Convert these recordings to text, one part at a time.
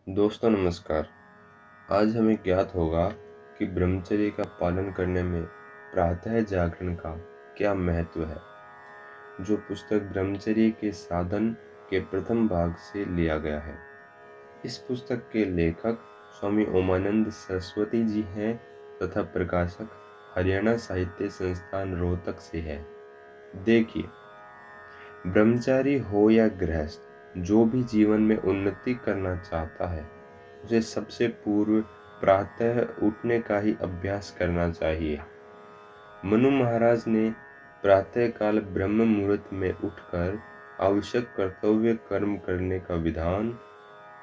दोस्तों नमस्कार। आज हमें ज्ञात होगा कि ब्रह्मचर्य का पालन करने में प्रातः जागरण का क्या महत्व है, जो पुस्तक ब्रह्मचर्य के साधन के प्रथम भाग से लिया गया है। इस पुस्तक के लेखक स्वामी ओमानंद सरस्वती जी हैं तथा प्रकाशक हरियाणा साहित्य संस्थान रोहतक से है। देखिए, ब्रह्मचारी हो या गृहस्थ, जो भी जीवन में उन्नति करना चाहता है उसे सबसे पूर्व प्रातः उठने का ही अभ्यास करना चाहिए। मनु महाराज ने प्रातःकाल ब्रह्म मुहूर्त में उठकर आवश्यक कर्तव्य कर्म करने का विधान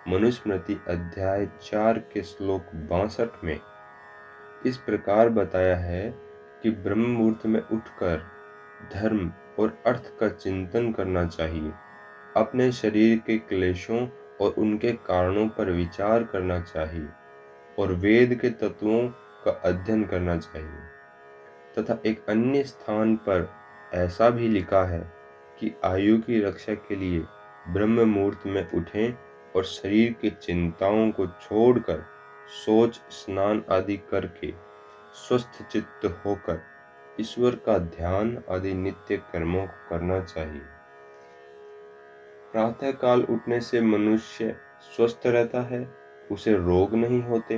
मनुस्मृति अध्याय 4 के श्लोक 62 में इस प्रकार बताया है कि ब्रह्म मुहूर्त में उठकर धर्म और अर्थ का चिंतन करना चाहिए, अपने शरीर के क्लेशों और उनके कारणों पर विचार करना चाहिए और वेद के तत्वों का अध्ययन करना चाहिए। तथा एक अन्य स्थान पर ऐसा भी लिखा है कि आयु की रक्षा के लिए ब्रह्म मुहूर्त में उठें और शरीर की चिंताओं को छोड़कर सोच स्नान आदि करके स्वस्थ चित्त होकर ईश्वर का ध्यान आदि नित्य कर्मों को करना चाहिए। प्रातः काल उठने से मनुष्य स्वस्थ रहता है, उसे रोग नहीं होते,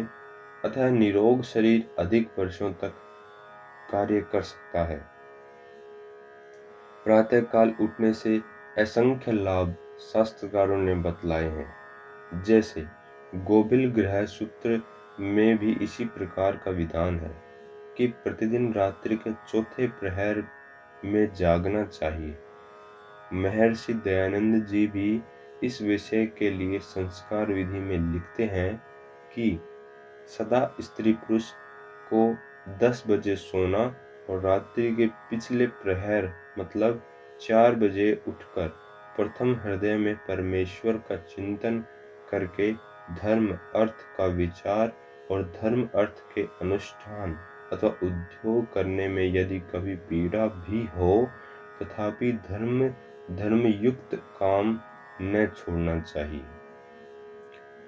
अतः निरोग शरीर अधिक वर्षों तक कार्य कर सकता है। प्रातः काल उठने से असंख्य लाभ शास्त्रकारों ने बतलाए हैं। जैसे गोबिल ग्रह सूत्र में भी इसी प्रकार का विधान है कि प्रतिदिन रात्रि के चौथे प्रहर में जागना चाहिए। महर्षि दयानंद जी भी इस विषय के लिए संस्कार विधि में लिखते हैं कि सदा स्त्री पुरुष को 10 बजे सोना और रात्रि के पिछले प्रहर मतलब 4 बजे उठकर प्रथम हृदय में परमेश्वर का चिंतन करके धर्म अर्थ का विचार और धर्म अर्थ के अनुष्ठान अथवा उद्योग करने में यदि कभी पीड़ा भी हो तथापि धर्मयुक्त काम न छोड़ना चाहिए,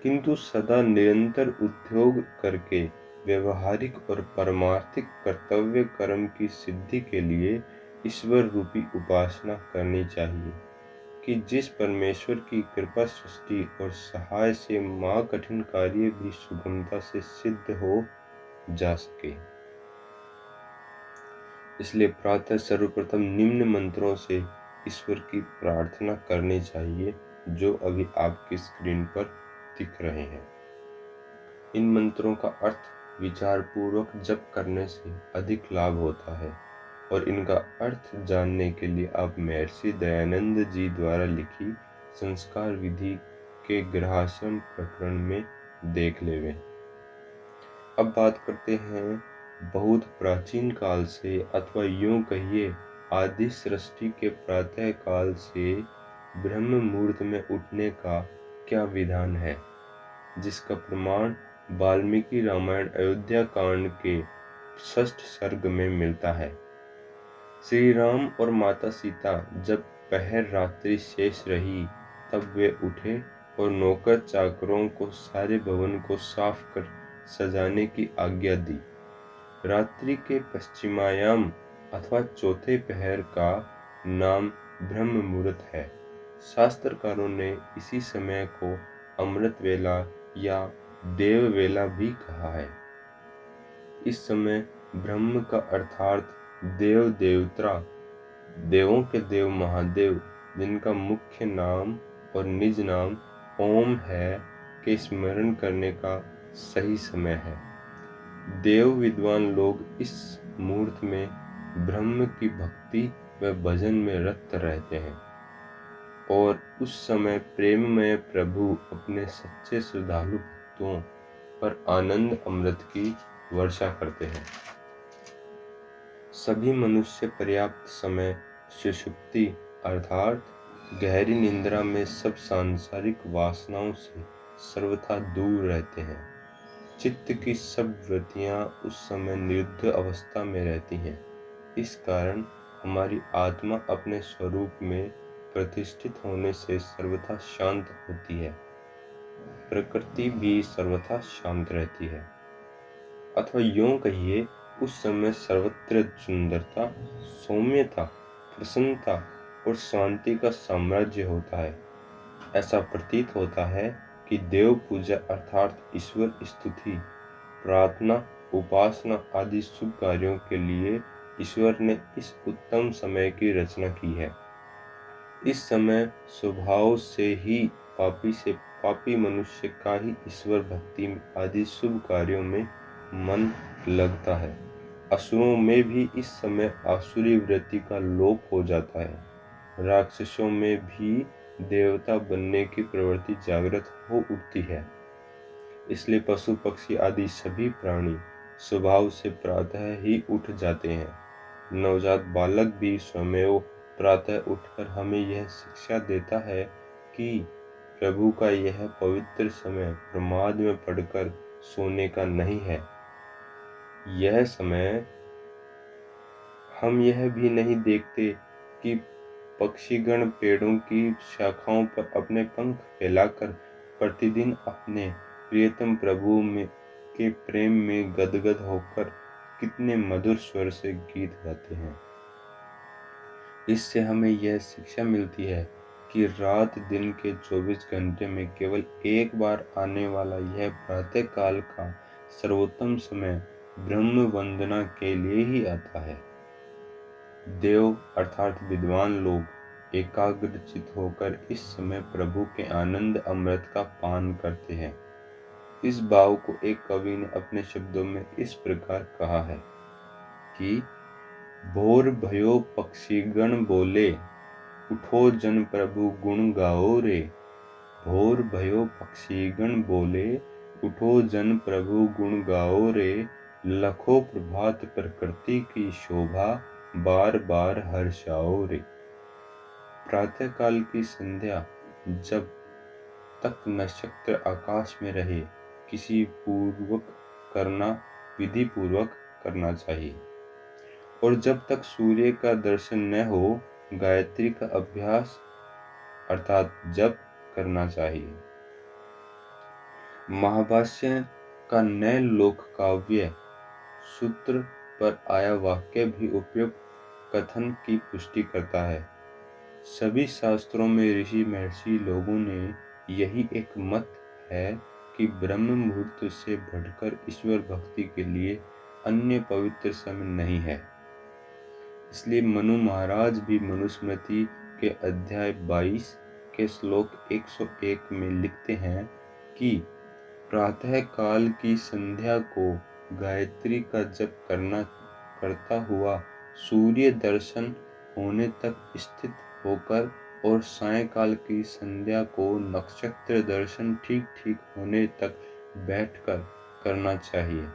किंतु सदा निरंतर उद्योग करके व्यवहारिक और परमार्थिक कर्तव्य कर्म की सिद्धि के लिए ईश्वर रूपी उपासना करनी चाहिए कि जिस परमेश्वर की कृपा सृष्टि और सहाय से मां कठिन कार्य भी सुगमता से सिद्ध हो जा सके। इसलिए प्रातः सर्वप्रथम निम्न मंत्रों से ईश्वर की प्रार्थना करनी चाहिए, जो अभी आपकी स्क्रीन पर दिख रहे हैं। इन मंत्रों का अर्थ विचार पूर्वक जप करने से अधिक लाभ होता है और इनका अर्थ जानने के लिए आप महर्षि दयानंद जी द्वारा लिखी संस्कार विधि के गृहाश्रम प्रकरण में देख लेवें। अब बात करते हैं बहुत प्राचीन काल से अथवा यूं कहिए आदि सृष्टि के प्रातः काल से ब्रह्म मुहूर्त में उठने का क्या विधान है, जिसका प्रमाण वाल्मीकि रामायण अयोध्या कांड के 6 सर्ग में मिलता है। श्री राम और माता सीता जब पहर रात्रि शेष रही तब वे उठे और नौकर चाकरों को सारे भवन को साफ कर सजाने की आज्ञा दी। रात्रि के पश्चिमायाम अथवा चौथे पहर का नाम ब्रह्म मुहूर्त है। शास्त्रकारों ने इसी समय को अमृत वेला या देव वेला भी कहा है। इस समय ब्रह्म का अर्थात देव देवता, देवों के देव महादेव, जिनका मुख्य नाम और निज नाम ओम है, के स्मरण करने का सही समय है। देव विद्वान लोग इस मुहूर्त में ब्रह्म की भक्ति व भजन में रत रहते हैं और उस समय प्रेममय प्रभु अपने सच्चे श्रद्धालु भक्तों पर आनंद अमृत की वर्षा करते हैं। सभी मनुष्य पर्याप्त समय सुषुप्ति अर्थात गहरी निंद्रा में सब सांसारिक वासनाओं से सर्वथा दूर रहते हैं। चित्त की सब वृत्तियां उस समय निरुद्ध अवस्था में रहती हैं। इस कारण हमारी आत्मा अपने स्वरूप में प्रतिष्ठित होने से सर्वथा शांत होती है। प्रकृति भी सर्वथा शांत रहती है। अथवा यूं कहिए, उस समय सर्वत्र सुंदरता, सौम्यता, प्रसन्नता और शांति का साम्राज्य होता है। ऐसा प्रतीत होता है कि देव पूजा अर्थात ईश्वर स्तुति, प्रार्थना, उपासना आदि शुभ कार्यों के लिए ईश्वर ने इस उत्तम समय की रचना की है। इस समय स्वभाव से ही पापी मनुष्य का ही ईश्वर भक्ति आदि शुभ कार्यों में मन लगता है। असुरों में भी इस समय आसुरी वृत्ति का लोप हो जाता है। राक्षसों में भी देवता बनने की प्रवृत्ति जागृत हो उठती है। इसलिए पशु पक्षी आदि सभी प्राणी स्वभाव से प्रातः ही उठ जाते हैं। नवजात बालक भी स्वयं प्रातः उठकर हमें यह शिक्षा देता है कि प्रभु का यह पवित्र समय प्रमाद में पड़कर सोने का नहीं है। यह समय हम यह भी नहीं देखते कि पक्षीगण पेड़ों की शाखाओं पर अपने पंख फैलाकर प्रतिदिन अपने प्रियतम प्रभु के प्रेम में गदगद होकर कितने मधुर स्वर से गीत गाते हैं। इससे हमें यह शिक्षा मिलती है कि रात दिन के 24 घंटे में केवल एक बार आने वाला यह प्रातः काल का सर्वोत्तम समय ब्रह्म वंदना के लिए ही आता है। देव अर्थात विद्वान लोग एकाग्रचित होकर इस समय प्रभु के आनंद अमृत का पान करते हैं। इस भाव को एक कवि ने अपने शब्दों में इस प्रकार कहा है कि भोर भयो पक्षीगण बोले, उठो जन प्रभु गुण गाओ रे। भोर भयो पक्षीगण बोले, उठो जन प्रभु गुण गाओ रे। लखो प्रभात प्रकृति की शोभा, बार बार हर्षाओ रे। प्रातः काल की संध्या जब तक नक्षत्र आकाश में रहे विधि पूर्वक करना चाहिए, और जब तक सूर्य का दर्शन न हो गायत्री का अभ्यास अर्थात जप करना चाहिए। महाभाष्य का नए लोक काव्य सूत्र पर आया वाक्य भी उपयुक्त कथन की पुष्टि करता है। सभी शास्त्रों में ऋषि महर्षि लोगों ने यही एक मत है कि ब्रह्म मुहूर्त से बढ़कर ईश्वर भक्ति के लिए अन्य पवित्र समय नहीं है। इसलिए मनु महाराज भी मनुस्मृति के अध्याय 22 के श्लोक 101 में लिखते हैं कि प्रातः काल की संध्या को गायत्री का जप करता हुआ सूर्य दर्शन होने तक स्थित होकर और सायंकाल की संध्या को नक्षत्र दर्शन ठीक ठीक होने तक बैठकर करना चाहिए।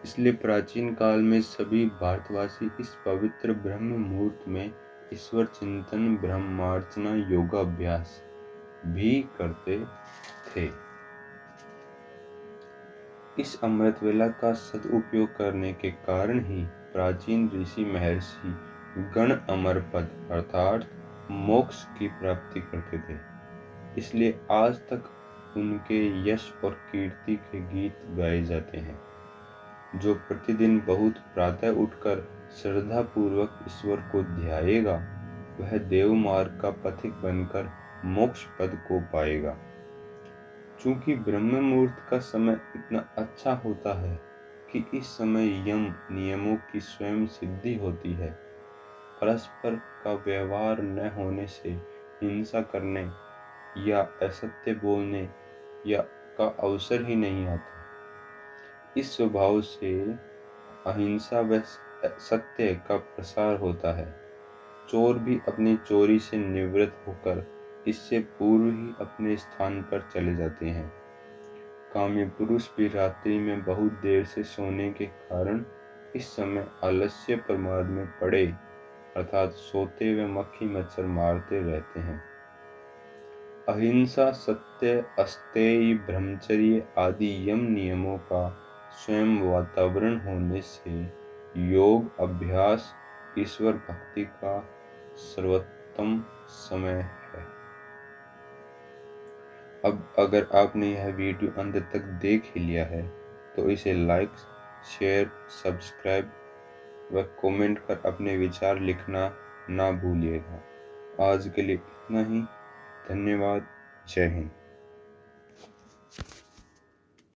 इसलिए प्राचीन काल में सभी भारतवासी इस पवित्र ब्रह्म मुहूर्त में ईश्वर चिंतन, ब्रह्मार्चना, योगाभ्यास भी करते थे। इस अमृत वेला का सदुपयोग करने के कारण ही प्राचीन ऋषि महर्षि गण अमर पद अर्थात मोक्ष की प्राप्ति करते थे। इसलिए आज तक उनके यश और कीर्ति के गीत गाए जाते हैं। जो प्रतिदिन बहुत प्रातः उठकर श्रद्धा पूर्वक ईश्वर को ध्याएगा, वह देव मार्ग का पथिक बनकर मोक्ष पद को पाएगा। चूंकि ब्रह्म मुहूर्त का समय इतना अच्छा होता है कि इस समय यम नियमों की स्वयं सिद्धि होती है, परस्पर का व्यवहार न होने से हिंसा करने या असत्य बोलने या का अवसर ही नहीं आता। इस स्वभाव से अहिंसा व सत्य का प्रसार होता है। चोर भी अपनी चोरी से निवृत्त होकर इससे पूर्व ही अपने स्थान पर चले जाते हैं। कामी पुरुष भी रात्रि में बहुत देर से सोने के कारण इस समय आलस्य प्रमाद में पड़े अर्थात सोते हुए मक्खी मच्छर मारते रहते हैं। अहिंसा, सत्य, अस्तेय, ब्रह्मचर्य आदि यम नियमों का स्वयं वातावरण होने से योग अभ्यास ईश्वर भक्ति का सर्वोत्तम समय है। अब अगर आपने यह वीडियो अंत तक देख ही लिया है तो इसे लाइक, शेयर, सब्सक्राइब व कमेंट कर अपने विचार लिखना ना भूलिएगा। आज के लिए इतना ही। धन्यवाद। जय हिंद।